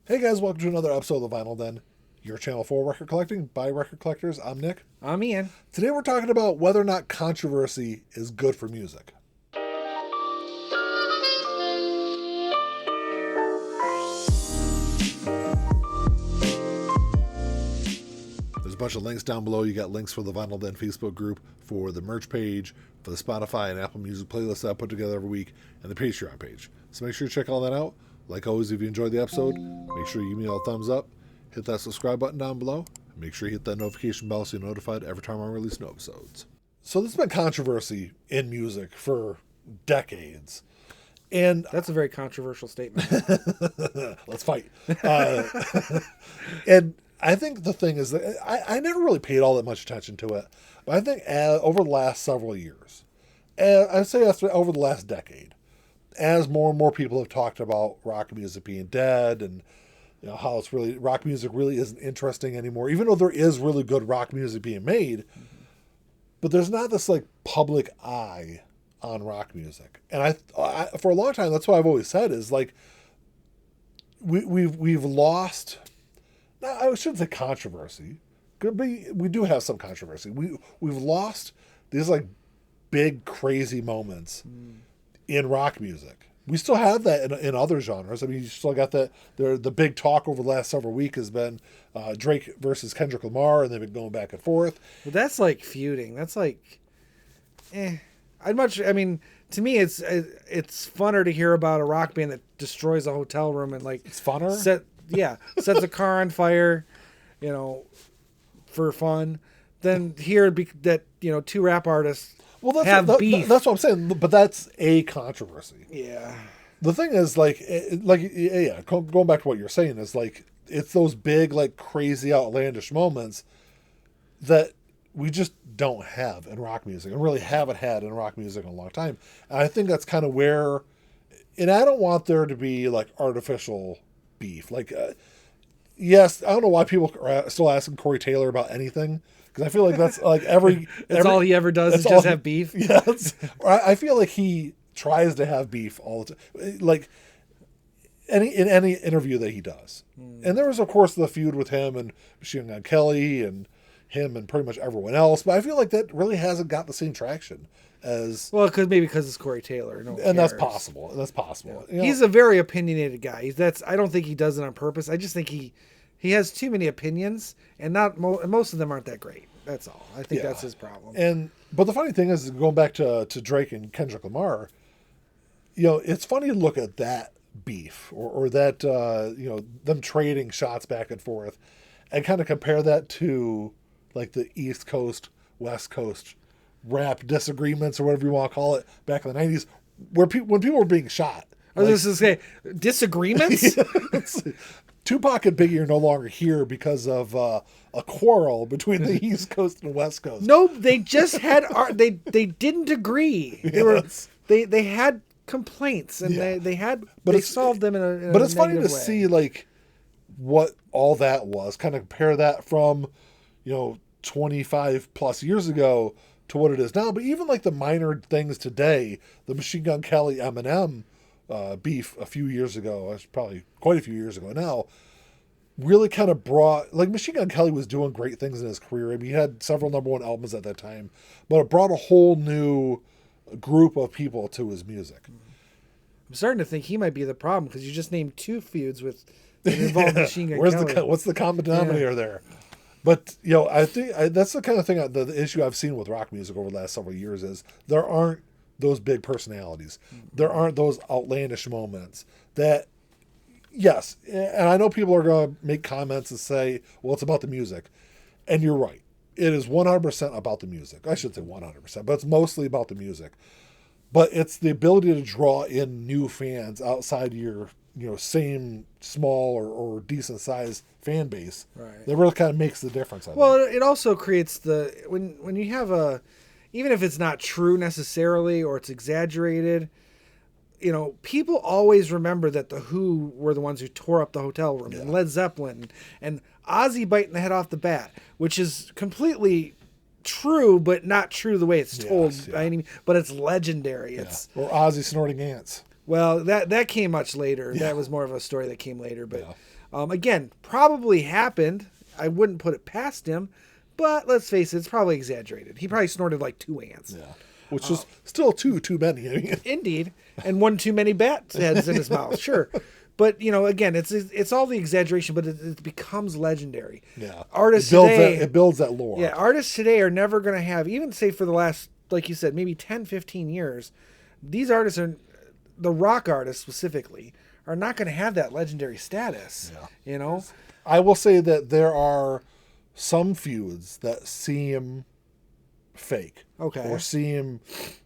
Hey guys, welcome to another episode of The Vinyl Den, your channel for record collecting by record collectors. I'm Nick. I'm Ian. Today we're talking about whether or not controversy is good for music. There's a bunch of links down below. You got links for the Vinyl Den Facebook group, for the merch page, for the Spotify and Apple Music playlist that I put together every week, and the Patreon page. So make sure you check all that out. Like always, if you enjoyed the episode, make sure you give me a thumbs up, hit that subscribe button down below, and make sure you hit that notification bell so you're notified every time I release new episodes. So there's been controversy in music for decades. And That's a very controversial statement. let's fight. And I think the thing is that I never really paid all that much attention to it. But I think over the last several years, I'd say over the last decade, as more and more people have talked about rock music being dead and how it's really rock music really isn't interesting anymore, even though there is really good rock music being made, but there's not this like public eye on rock music. And I for a long time, that's what I've always said is like we've lost. Now, I shouldn't say controversy. Could be we do have some controversy. We've lost these like big crazy moments in rock music. We still have that in other genres. I mean, you still got that. The big talk over the last several weeks has been Drake versus Kendrick Lamar, and they've been going back and forth. But that's like feuding. That's like, I mean, to me, it's funner to hear about a rock band that destroys a hotel room and like It's funner? sets a car on fire, for fun, than hear that two rap artists have beef. That's what I'm saying. But that's a controversy. Yeah. The thing is, going back to what you're saying is like it's those big, like crazy, outlandish moments that we just don't have in rock music, and really haven't had in rock music in a long time. And I think that's kind of where, and I don't want there to be like artificial beef. Like, yes, I don't know why people are still asking Corey Taylor about anything. Because I feel like that's like That's all he ever does is just have beef. Yes. I feel like he tries to have beef all the time. Like in any interview that he does. And there was, of course, the feud with him and Machine Gun Kelly and him and pretty much everyone else. But I feel like that really hasn't got the same traction as... Well, because it's Corey Taylor. No one and that's cares. possible. That's possible. Yeah. He's a very opinionated guy. I don't think he does it on purpose. I just think he has too many opinions, and most of them aren't that great. That's all. I think that's his problem. But the funny thing is, going back to Drake and Kendrick Lamar, it's funny to look at that beef or that them trading shots back and forth, and kind of compare that to like the East Coast, West Coast rap disagreements or whatever you want to call it back in the 90s, where when people were being shot. I was just going to say, disagreements? Tupac and Biggie are no longer here because of a quarrel between the East Coast and West Coast. No, they just had they didn't agree. They had complaints and they solved them in a But it's funny to way. see like what all that was. Kind of compare that from 25 plus years ago to what it is now. But even like the minor things today, the Machine Gun Kelly Eminem beef a few years ago, probably quite a few years ago now, really kind of brought, like Machine Gun Kelly was doing great things in his career. I mean, he had several #1 albums at that time, but it brought a whole new group of people to his music. I'm starting to think he might be the problem because you just named two feuds that involve Machine Gun Kelly. What's the common denominator there? But, I think that's the kind of thing, the issue I've seen with rock music over the last several years is there aren't those big personalities. There aren't those outlandish moments that, yes, and I know people are going to make comments and say, well, it's about the music. And you're right. It is 100% about the music. I should say 100%, but it's mostly about the music. But it's the ability to draw in new fans outside your, same small or decent sized fan base. Right. That really kind of makes the difference. Well, it also creates when you have even if it's not true necessarily or it's exaggerated, people always remember that the Who were the ones who tore up the hotel room, and Led Zeppelin and Ozzy biting the head off the bat, which is completely true, but not true the way it's told. But it's legendary. It's or Ozzy snorting ants. Well, that came much later. Yeah. That was more of a story that came later. But Again, probably happened. I wouldn't put it past him, but let's face it, it's probably exaggerated. He probably snorted like 2 ants. Yeah. Which is still too many. I mean, Indeed. And one too many bat heads in his mouth. Sure. But, again, it's all the exaggeration, but it becomes legendary. yeah. Artists it builds that lore. Yeah, artists today are never going to have, even say for the last, like you said, maybe 10, 15 years, these artists the rock artists specifically, are not going to have that legendary status. Yeah. I will say that there are some feuds that seem fake. Okay. Or seem,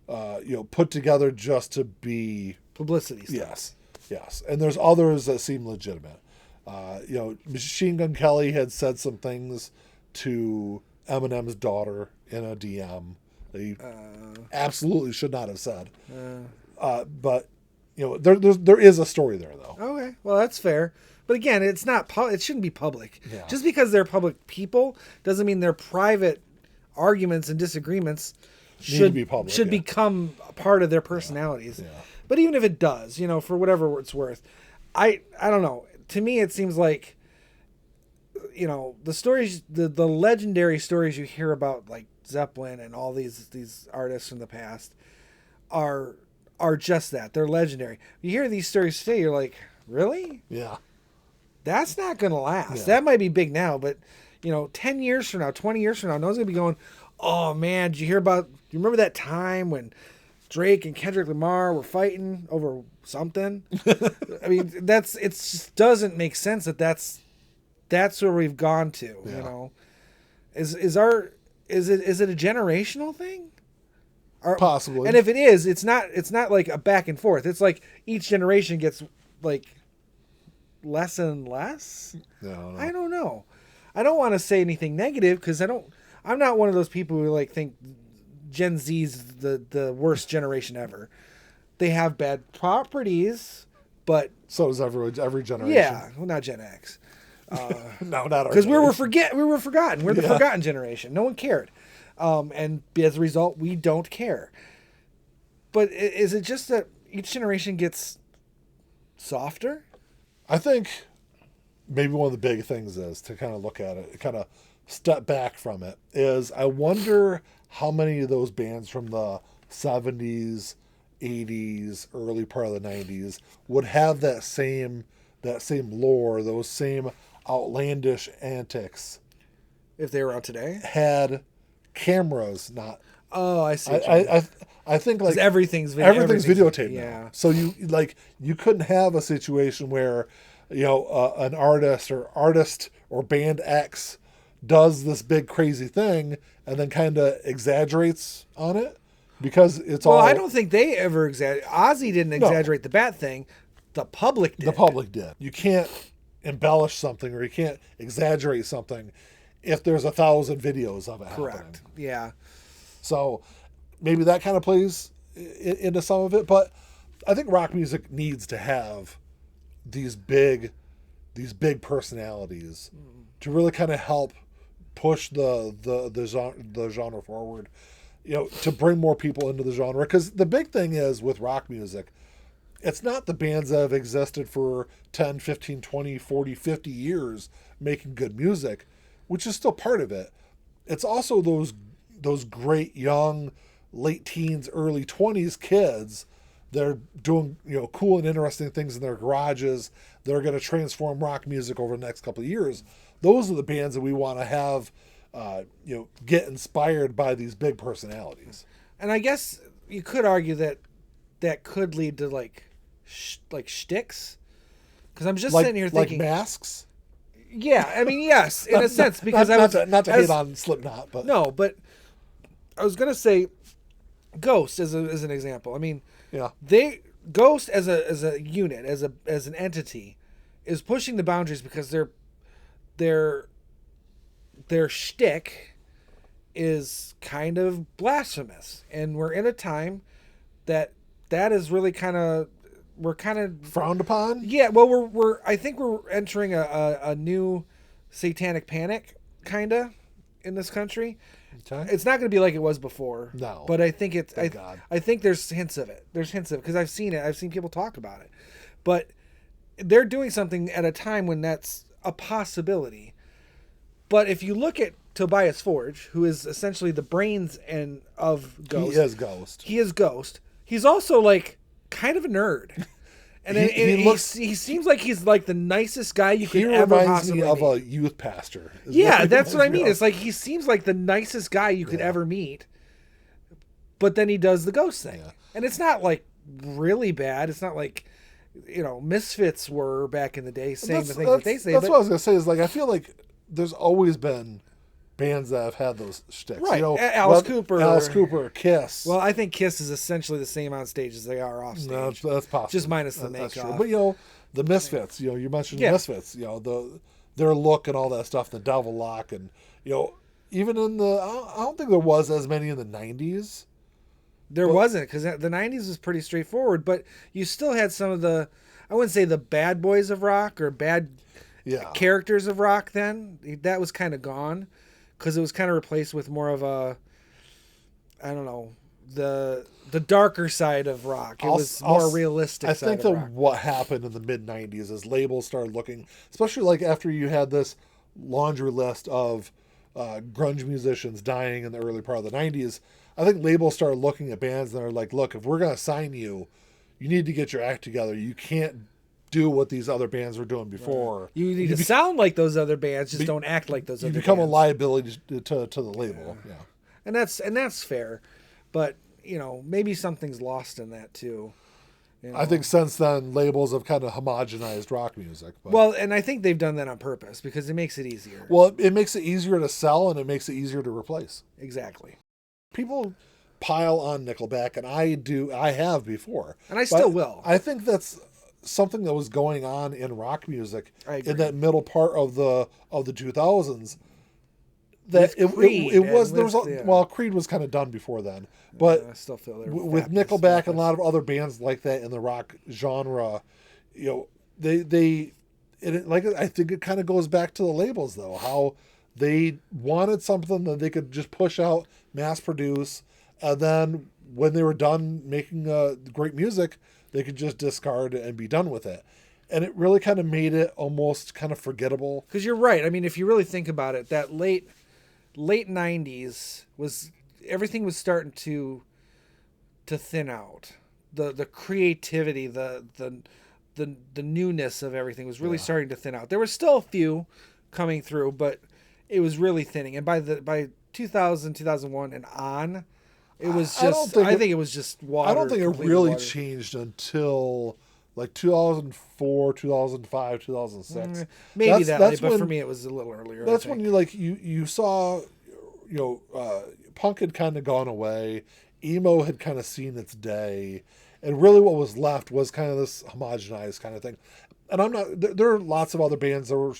put together just to be publicity stuff. Yes. And there's others that seem legitimate. Machine Gun Kelly had said some things to Eminem's daughter in a DM that he absolutely should not have said. But there is a story there though. Okay, well that's fair. But again, it's not. It shouldn't be public. Yeah. Just because they're public people doesn't mean their private arguments and disagreements should be public, become a part of their personalities. Yeah. But even if it does, for whatever it's worth, I don't know. To me, it seems like, the stories, the legendary stories you hear about, like Zeppelin and all these artists from the past, are just that. They're legendary. You hear these stories today, you're like, really? Yeah. That's not going to last. Yeah. That might be big now, but 10 years from now, 20 years from now, no one's going to be going, oh man, did you remember that time when Drake and Kendrick Lamar were fighting over something? I mean, it just doesn't make sense that's where we've gone to, Is it a generational thing? Possibly. And if it is, it's not like a back and forth. It's like each generation gets like less and less. No. I don't know. I don't want to say anything negative because I'm not one of those people who like think Gen Z's the worst generation ever. They have bad properties, but so does every generation. Yeah, well, not Gen X. No, not because we were forgotten. We're the forgotten generation. No one cared, and as a result, we don't care. But is it just that each generation gets softer? I think maybe one of the big things is to kind of look at it, kind of step back from it, is I wonder how many of those bands from the 70s, 80s, early part of the 90s would have that same lore, those same outlandish antics if they were out today. Had cameras not. Oh, I see. I think like everything's videotaped yeah. now. So you couldn't have a situation where an artist or band X does this big crazy thing and then kind of exaggerates on it because it's all. Well, I don't think they ever exaggerate. Ozzy didn't exaggerate the bat thing. The public did. The public did. You can't embellish something or you can't exaggerate something if there's 1,000 videos of it. Correct. Happening. Yeah. So maybe that kind of plays into some of it, but I think rock music needs to have these big personalities to really kind of help push the genre forward, to bring more people into the genre. Because the big thing is with rock music, it's not the bands that have existed for 10, 15, 20, 40, 50 years making good music, which is still part of it. It's also those great young late teens, early 20s kids that are doing cool and interesting things in their garages. They're going to transform rock music over the next couple of years. Those are the bands that we want to have, get inspired by these big personalities. And I guess you could argue that could lead to like shticks, because I'm just sitting here thinking like masks. Yeah, I mean, yes, in a sense, because not to hate on Slipknot, but no, but I was gonna say Ghost as an example. I mean, yeah, Ghost as a unit, as an entity, is pushing the boundaries because their shtick is kind of blasphemous, and we're in a time that is really we're kind of frowned upon. Yeah, well, I think we're entering a new satanic panic kinda in this country. Okay. It's not going to be like it was before. No, but I think it's. God. I think there's hints of it. There's hints of it because I've seen it. I've seen people talk about it, but they're doing something at a time when that's a possibility. But if you look at Tobias Forge, who is essentially the brains of Ghost. He is Ghost. He is Ghost. He's also like kind of a nerd. And he seems like he's like the nicest guy you could ever possibly meet. He reminds me of a youth pastor. Yeah, that's what I mean. It's like he seems like the nicest guy you could ever meet. But then he does the ghost thing. Yeah. And it's not like really bad. It's not like, Misfits were back in the day saying the things that they say. That's what I was going to say is like, I feel like there's always been bands that have had those shticks. Right. Alice Cooper, Kiss. Well, I think Kiss is essentially the same on stage as they are off stage. No, that's possible. Just minus the makeup. But, the Misfits, you mentioned the Misfits, their look and all that stuff, the Devil Lock, and, even in I don't think there was as many in the 90s. There wasn't, because the 90s was pretty straightforward, but you still had some of the, I wouldn't say the bad boys of rock or bad characters of rock then. That was kind of gone, because it was kind of replaced with more of a, I don't know, the darker side of rock. It was more realistic. I think that what happened in the mid-90s is labels started looking, especially like after you had this laundry list of grunge musicians dying in the early part of the 90s, I think labels started looking at bands and they're like, look, if we're going to sign you, you need to get your act together. You can't do what these other bands were doing before. Right. You need to sound like those other bands, just don't act like those other bands. You become a liability to the label. Yeah. And that's fair. But, maybe something's lost in that too. I think since then, labels have kind of homogenized rock music. But. Well, and I think they've done that on purpose because it makes it easier. Well, it makes it easier to sell and it makes it easier to replace. Exactly. People pile on Nickelback, and I have before. And I still will. I think that's something that was going on in rock music in that middle part of the 2000s. That Creed was kind of done before then, but I still feel with Nickelback and a lot of other bands like that in the rock genre, I think it kind of goes back to the labels though, how they wanted something that they could just push out, mass produce, and then when they were done making great music, they could just discard it and be done with it. And it really kind of made it almost kind of forgettable. Because you're right. I mean, if you really think about it, that late 90s was everything was starting to thin out. The creativity, the newness of everything was really starting to thin out. There were still a few coming through, but it was really thinning. And by 2000, 2001 and on, it was just I think it was just water. I don't think it really changed until like 2004, 2005, 2006. Maybe that's but for me it was a little earlier. That's when you saw, punk had kind of gone away, emo had kind of seen its day, and really what was left was kind of this homogenized kind of thing. And there are lots of other bands that were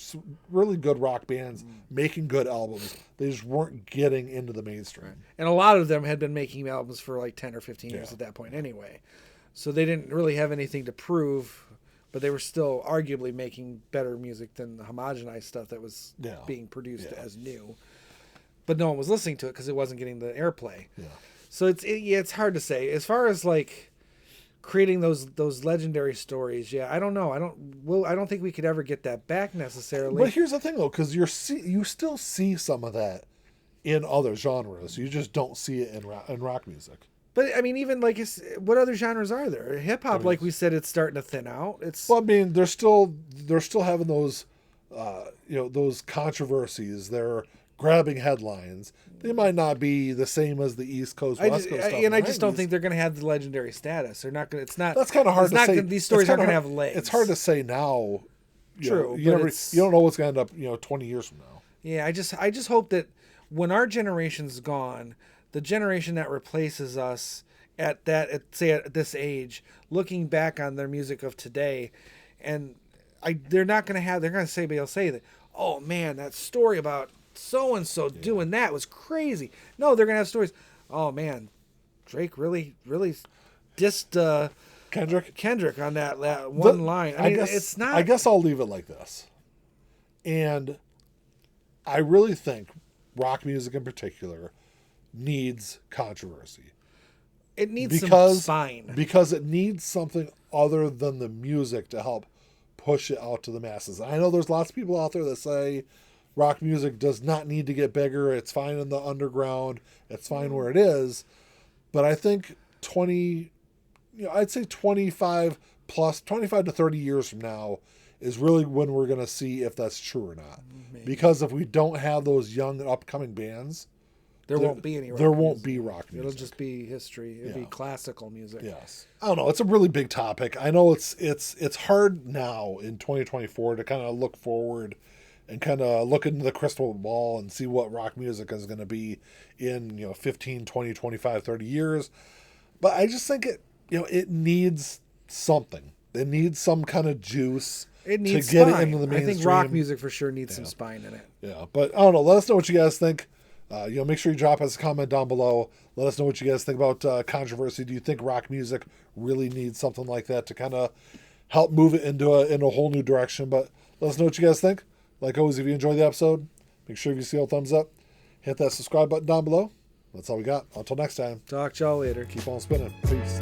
really good rock bands making good albums. They just weren't getting into the mainstream. Right. And a lot of them had been making albums for like 10 or 15 years at that point anyway. So they didn't really have anything to prove, but they were still arguably making better music than the homogenized stuff that was being produced as new. But no one was listening to it because it wasn't getting the airplay. Yeah. So it's hard to say. As far as like creating those legendary stories, I don't know. I don't think we could ever get that back necessarily. But here's the thing though, because you still see some of that in other genres. You just don't see it in rock music. But I mean, even like, what other genres are there? Hip hop, like we said, it's starting to thin out. Well, I mean, they're still having those, those controversies. They're grabbing headlines. They might not be the same as the East Coast, West Coast stuff. And I just don't think they're going to have the legendary status. They're not going. It's not. That's kind of hard to say. These stories aren't going to have legs. It's hard to say now. True. You don't know what's going to end up. 20 years from now. Yeah, I just hope that when our generation's gone, the generation that replaces us at this age, looking back on their music of today, and they're going to say that, oh man, that story about so and so doing that was crazy. No, they're going to have stories. Oh man, Drake really dissed Kendrick on that one line. I mean, it's not. I guess I'll leave it like this. And I really think rock music in particular needs controversy. It needs some spine. Because it needs something other than the music to help push it out to the masses. I know there's lots of people out there that say rock music does not need to get bigger. It's fine in the underground. It's fine where it is. But I think I'd say 25 to 30 years from now is really when we're going to see if that's true or not. Maybe. Because if we don't have those young upcoming bands, there won't be any rock there music. won't be rock music. It'll just be history. It'll be classical music. Yes. I don't know. It's a really big topic. I know it's hard now in 2024 to kind of look forward and kind of look into the crystal ball and see what rock music is going to be in 15, 20, 25, 30 years. But I just think it needs something. It needs some kind of juice. It needs to get spine. it into the mainstream. I think rock music for sure needs some spine in it. Yeah, but I don't know. Let us know what you guys think. Make sure you drop us a comment down below. Let us know what you guys think about controversy. Do you think rock music really needs something like that to kind of help move it into a whole new direction? But let us know what you guys think. Like always, if you enjoyed the episode, make sure you see a thumbs up. Hit that subscribe button down below. That's all we got. Until next time. Talk to y'all later. Keep on spinning. Peace.